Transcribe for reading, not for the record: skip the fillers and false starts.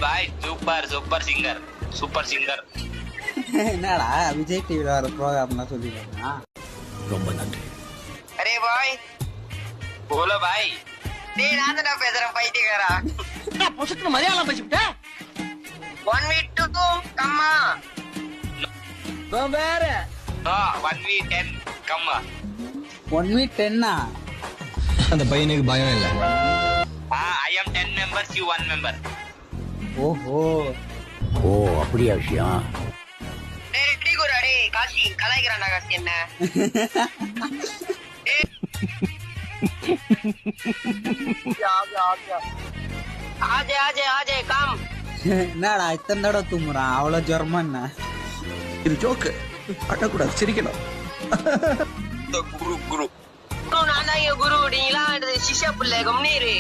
பாய் super singer. என்னடா விஜய் டிவில வர ப்ரோக்ராம்லாம் சொல்லிடுறா. ரொம்ப நன்றி. அரே பாய் போல பாய். டேய் நான் தான் பேசுறேன் பைத்தியக்காரா. நான் பொசுக்கு மலையாளம் பேசிட்டே. 1v2 கம்மா. வேற 1v10 கம்மா. 1v10 அந்த பையனுக்கு பயம் இல்ல. I am 10 members, you 1 member. ஓஹோ ஓ அப்படியா விஷயம். டேய் டீ குரு அடே காசி கலாய்க்கறான்டா காசி என்ன. ஆஜே கம். என்னடா இத்தனை தடவை தும்முறான், அவ்வளவு ஜுரமா என்ன? இது ஜோக்கு, அட்டக்கூடாது, சிரிக்கணும். குரு நான் தான் குரு நீங்களா சிஷ்யா பிள்ளை கம்னீரு.